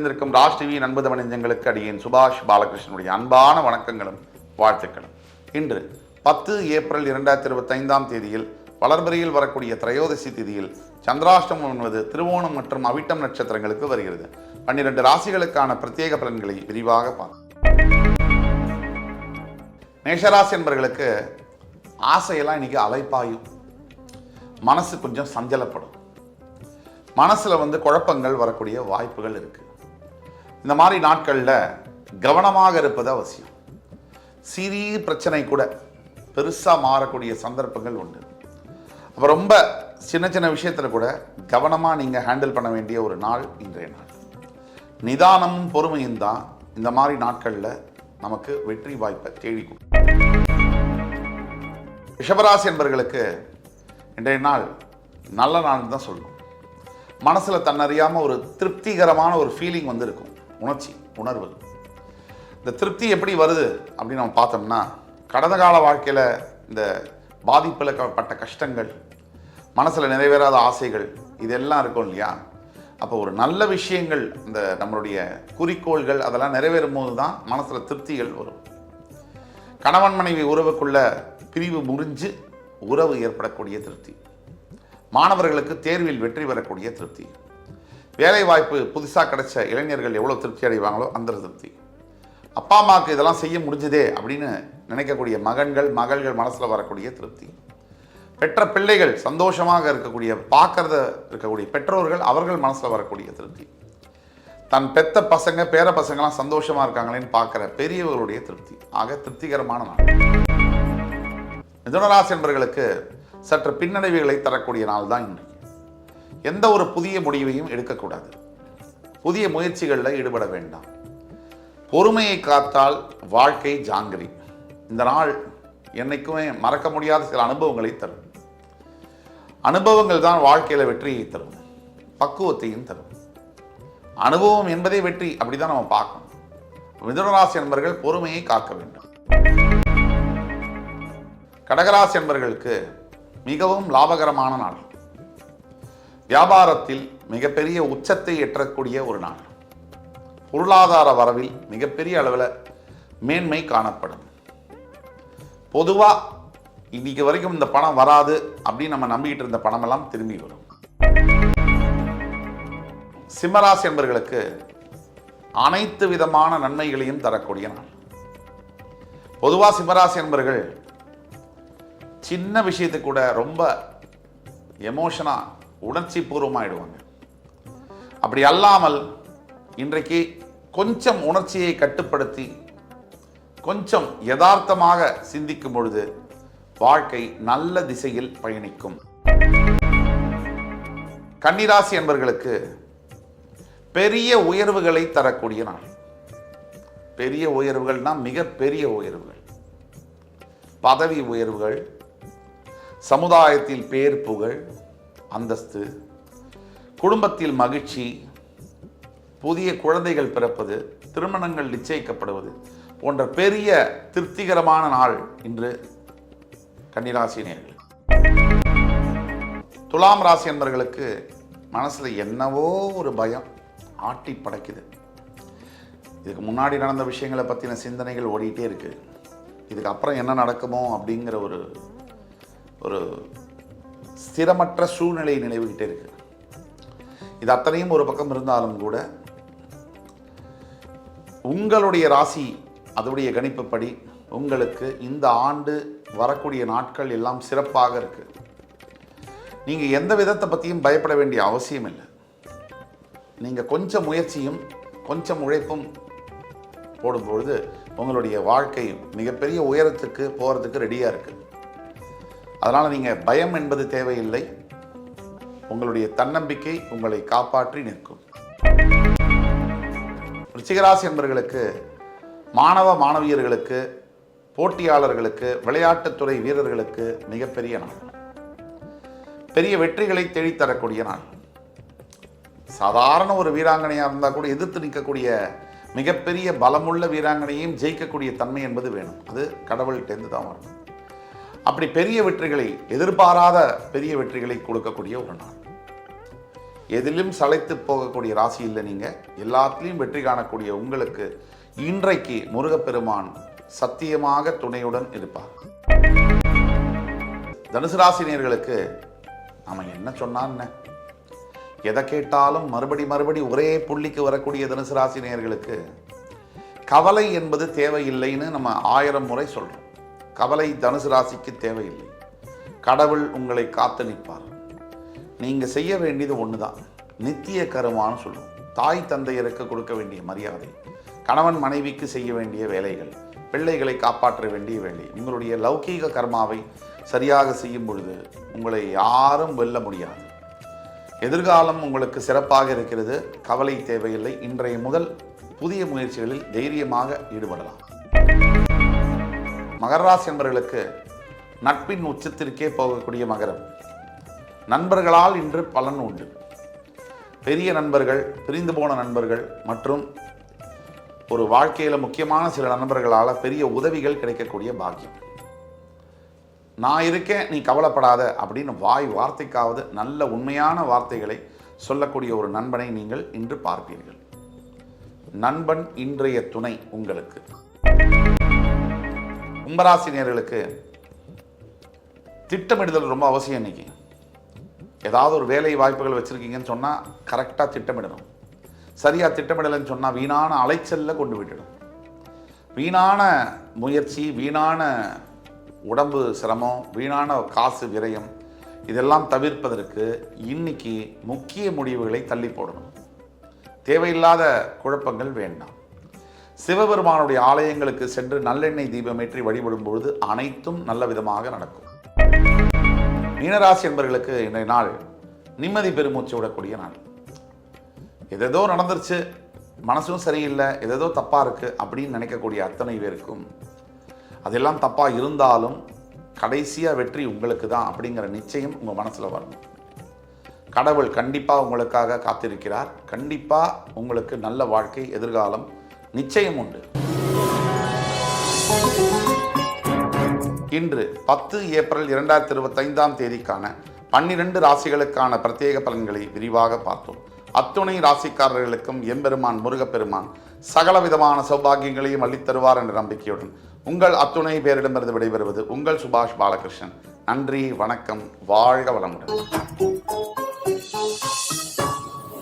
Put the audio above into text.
இணைந்திருக்கும் ராஜ் டிவி நண்பது மனிதங்களுக்கு அடியேன் சுபாஷ் பாலகிருஷ்ணனுடைய அன்பான வணக்கங்களும் வாழ்த்துக்களும். இன்று 10 ஏப்ரல் 2025 தேதியில் வளர்பிறையில் வரக்கூடிய திரையோதசி திதியில் சந்திராஷ்டமம் என்பது திருவோணம் மற்றும் அவிட்டம் நட்சத்திரங்களுக்கு வருகிறது. 12 ராசிகளுக்கான பிரத்யேக பலன்களை விரிவாக பார்க்கலாம். மேஷராசி என்பவர்களுக்கு ஆசையெல்லாம் இன்னைக்கு அலைப்பாயும், மனசு கொஞ்சம் சஞ்சலப்படும், மனசில் குழப்பங்கள் வரக்கூடிய வாய்ப்புகள் இருக்குது. இந்த மாதிரி நாட்களில் கவனமாக இருப்பது அவசியம். சிறிய பிரச்சனை கூட பெருசாக மாறக்கூடிய சந்தர்ப்பங்கள் உண்டு. அப்போ ரொம்ப சின்ன சின்ன விஷயத்தில் கூட கவனமாக நீங்கள் ஹேண்டில் பண்ண வேண்டிய ஒரு நாள் இன்றைய நாள். நிதானமும் பொறுமையும் தான் இந்த மாதிரி நாட்களில் நமக்கு வெற்றி வாய்ப்பை தேடிக்கும். ரிஷபராசி என்பவர்களுக்கு இன்றைய நாள் நல்ல நாள் தான் சொல்லணும். மனசில் தன்னறியாமல் ஒரு திருப்திகரமான ஒரு ஃபீலிங் இருக்கும், உணர்வு. இந்த திருப்தி எப்படி வருது அப்படின்னு நம்ம பார்த்தோம்னா, கடந்த கால வாழ்க்கையில் இந்த பாதிப்பில் பட்ட கஷ்டங்கள், மனசில் நிறைவேறாத ஆசைகள், இதெல்லாம் இருக்கும் இல்லையா? அப்போ ஒரு நல்ல விஷயங்கள், இந்த நம்மளுடைய குறிக்கோள்கள் அதெல்லாம் நிறைவேறும் போது தான் மனசில் திருப்திகள் வரும். கணவன் மனைவி உறவுக்குள்ள பிரிவு முறிஞ்சு உறவு ஏற்படக்கூடிய திருப்தி, மாணவர்களுக்கு தேர்வில் வெற்றி பெறக்கூடிய திருப்தி, வேலை வாய்ப்பு புதுசாக கிடைச்ச இளைஞர்கள் எவ்வளோ திருப்தி அடைவாங்களோ அந்த திருப்தி, அப்பா அம்மாவுக்கு இதெல்லாம் செய்ய முடிஞ்சதே அப்படின்னு நினைக்கக்கூடிய மகள்கள் மனசில் வரக்கூடிய திருப்தி, பெற்ற பிள்ளைகள் சந்தோஷமாக இருக்கக்கூடிய பெற்றோர்கள் அவர்கள் மனசில் வரக்கூடிய திருப்தி, தன் பெத்த பசங்க பேர பசங்களாம் சந்தோஷமாக இருக்காங்களேன்னு பார்க்குற பெரியவர்களுடைய திருப்தி. ஆக திருப்திகரமான நாள். மிதுனராசி என்பவர்களுக்கு சற்று பின்னடைவுகளை தரக்கூடிய நாள் தான் இன்றைக்கு. எந்த ஒரு புதிய முடிவையும் எடுக்கக்கூடாது, புதிய முயற்சிகளில் ஈடுபட வேண்டாம். பொறுமையை காத்தால் வாழ்க்கை ஜாங்கிரி. இந்த நாள் என்னைக்குமே மறக்க முடியாத சில அனுபவங்களை தரும். அனுபவங்கள் தான் வாழ்க்கையில் வெற்றியை தரும், பக்குவத்தையும் தரும். அனுபவம் என்பதே வெற்றி, அப்படிதான் நம்ம பார்க்கணும். மிதுனராசி என்பவர்கள் பொறுமையை காக்க வேண்டும். கடகராசி என்பவர்களுக்கு மிகவும் லாபகரமான நாள். வியாபாரத்தில் மிகப்பெரிய உச்சத்தை எட்டக்கூடிய ஒரு நாள். பொருளாதார வரவில் மிகப்பெரிய அளவில் மேன்மை காணப்படும். பொதுவாக இன்னைக்கு வரைக்கும் இந்த பணம் வராது அப்படின்னு நம்ம நம்பிக்கிட்டு இருந்த பணமெல்லாம் திரும்பி வரும். சிம்மராசி என்பவர்களுக்கு அனைத்து விதமான நன்மைகளையும் தரக்கூடிய நாள். பொதுவாக சிம்மராசி என்பவர்கள் சின்ன விஷயத்துக்கு கூட ரொம்ப எமோஷனாக உணர்ச்சி பூர்வமாகிடுவாங்க. அப்படி அல்லாமல் இன்றைக்கு கொஞ்சம் உணர்ச்சியை கட்டுப்படுத்தி கொஞ்சம் யதார்த்தமாக சிந்திக்கும் பொழுது வாழ்க்கை நல்ல திசையில் பயணிக்கும். கன்னிராசி என்பவர்களுக்கு பெரிய உயர்வுகளை தரக்கூடிய நாள். பெரிய உயர்வுகள்னா மிகப்பெரிய உயர்வுகள், பதவி உயர்வுகள், சமுதாயத்தில் பேர் புகழ் அந்தஸ்து, குடும்பத்தில் மகிழ்ச்சி, புதிய குழந்தைகள் பிறப்பது, திருமணங்கள் நிச்சயிக்கப்படுவது போன்ற பெரிய திருப்திகரமான நாள் இன்று கன்னிராசி நேயர்கள். துலாம் ராசி என்பவர்களுக்கு மனசில் என்னவோ ஒரு பயம் ஆட்டி படைக்குது. இதுக்கு முன்னாடி நடந்த விஷயங்களை பற்றின சிந்தனைகள் ஓடிட்டே இருக்கு. இதுக்கு அப்புறம் என்ன நடக்குமோ அப்படிங்கிற ஒரு ஸ்திரமற்ற சூழ்நிலை நிலவிக்கிட்டே இருக்கு. இது அத்தனையும் ஒரு பக்கம் இருந்தாலும் கூட உங்களுடைய ராசி அதோடைய கணிப்புப்படி உங்களுக்கு இந்த ஆண்டு வரக்கூடிய நாட்கள் எல்லாம் சிறப்பாக இருக்கு. நீங்க எந்த விதத்தை பற்றியும் பயப்பட வேண்டிய அவசியம் இல்லை. நீங்க கொஞ்சம் முயற்சியும் கொஞ்சம் உழைப்பும் போடும்பொழுது உங்களுடைய வாழ்க்கை மிகப்பெரிய உயரத்துக்கு போகிறதுக்கு ரெடியாக இருக்குது. அதனால் நீங்கள் பயம் என்பது தேவையில்லை. உங்களுடைய தன்னம்பிக்கை உங்களை காப்பாற்றி நிற்கும். ரிச்சிகராசி என்பவர்களுக்கு மாணவியர்களுக்கு, போட்டியாளர்களுக்கு, விளையாட்டுத்துறை வீரர்களுக்கு மிகப்பெரிய நாள். பெரிய வெற்றிகளை தேடித்தரக்கூடிய நாள். சாதாரண ஒரு வீராங்கனையாக இருந்தால் கூட எதிர்த்து நிற்கக்கூடிய மிகப்பெரிய பலமுள்ள வீராங்கனையும் ஜெயிக்கக்கூடிய தன்மை என்பது வேணும். அது கடவுள்கிட்டேருந்து தான் வரும். அப்படி பெரிய வெற்றிகளை, எதிர்பாராத பெரிய வெற்றிகளை கொடுக்கக்கூடிய ஒரு நாள். எதிலும் சளைத்து போகக்கூடிய ராசி இல்லை நீங்கள். எல்லாத்துலேயும் வெற்றி காணக்கூடிய உங்களுக்கு இன்றைக்கு முருகப்பெருமான் சத்தியமாக துணையுடன் இருப்பார். தனுசு ராசினியர்களுக்கு நாம என்ன சொன்னான்னு, எதை கேட்டாலும் மறுபடி ஒரே புள்ளிக்கு வரக்கூடிய தனுசு ராசினியர்களுக்கு கவலை என்பது தேவையில்லைன்னு நம்ம 1000 முறை சொல்றோம். கவலை தனுசு ராசிக்கு தேவையில்லை. கடவுள் உங்களை காத்து நிற்பார். நீங்கள் செய்ய வேண்டியது ஒன்று தான், நித்திய கருமான்னு சொல்லுவோம். தாய் தந்தையருக்கு கொடுக்க வேண்டிய மரியாதை, கணவன் மனைவிக்கு செய்ய வேண்டிய வேலைகள், பிள்ளைகளை காப்பாற்ற வேண்டிய வேலை, உங்களுடைய லௌகீக கர்மாவை சரியாக செய்யும் பொழுது உங்களை யாரும் வெல்ல முடியாது. எதிர்காலம் உங்களுக்கு சிறப்பாக இருக்கிறது. கவலை தேவையில்லை. இன்றைய முதல் புதிய முயற்சிகளில் தைரியமாக ஈடுபடலாம். மகர ராசி என்பவர்களுக்கு நட்பின் உச்சத்திற்கே போகக்கூடிய மகரம். நண்பர்களால் இன்று பலன் உண்டு. பெரிய நண்பர்கள், பிரிந்து போன நண்பர்கள் மற்றும் ஒரு வாழ்க்கையில் முக்கியமான சில நண்பர்களால் பெரிய உதவிகள் கிடைக்கக்கூடிய பாக்கியம். நான் இருக்கேன், நீ கவலைப்படாத அப்படின்னு வார்த்தைக்காவது நல்ல உண்மையான வார்த்தைகளை சொல்லக்கூடிய ஒரு நண்பனை நீங்கள் இன்று பார்ப்பீர்கள். நண்பன் இன்றைய துணை உங்களுக்கு. கும்பராசினியர்களுக்கு திட்டமிடுதல் ரொம்ப அவசியம். இன்னைக்கு ஏதாவது ஒரு வேலை வாய்ப்புகள் வச்சுருக்கீங்கன்னு சொன்னால் கரெக்டாக திட்டமிடணும். சரியாக திட்டமிடலைன்னு சொன்னால் வீணான அலைச்சலில் கொண்டு விட்டுடும். வீணான முயற்சி, வீணான உடம்பு சிரமம், வீணான காசு விரயம் இதெல்லாம் தவிர்ப்பதற்கு இன்னைக்கு முக்கிய முடிவுகளை தள்ளி போடணும். தேவையில்லாத குழப்பங்கள் வேண்டாம். சிவபெருமானுடைய ஆலயங்களுக்கு சென்று நல்லெண்ணெய் தீபமேற்றி வழிபடும் பொழுது அனைத்தும் நல்ல விதமாக நடக்கும். மீனராசி என்பவர்களுக்கு இன்றைய நாள் நிம்மதி பெருமூச்சு விடக்கூடிய நாள். எதோ நடந்துருச்சு, மனசும் சரியில்லை, எதோ தப்பாக இருக்குது அப்படின்னு நினைக்கக்கூடிய அத்தனை பேருக்கும் அதெல்லாம் தப்பாக இருந்தாலும் கடைசியாக வெற்றி உங்களுக்கு தான் அப்படிங்கிற நிச்சயம் உங்கள் மனசில் வரணும். கடவுள் கண்டிப்பாக உங்களுக்காக காத்திருக்கிறார். கண்டிப்பாக உங்களுக்கு நல்ல வாழ்க்கை, எதிர்காலம் நிச்சயம் உண்டு. இன்று 10 ஏப்ரல் 2025 தேதிக்கான 12 ராசிகளுக்கான பிரத்யேக பலன்களை விரிவாக பார்த்தோம். அத்துணை ராசிக்காரர்களுக்கும் எம்பெருமான் முருகப்பெருமான் சகல விதமான சௌபாகியங்களையும் அளித்தருவார் என்ற நம்பிக்கையுடன் உங்கள் அத்துணை பேரிடமிருந்து விடைபெறுவது உங்கள் சுபாஷ் பாலகிருஷ்ணன். நன்றி, வணக்கம், வாழ்க வளமுடன்.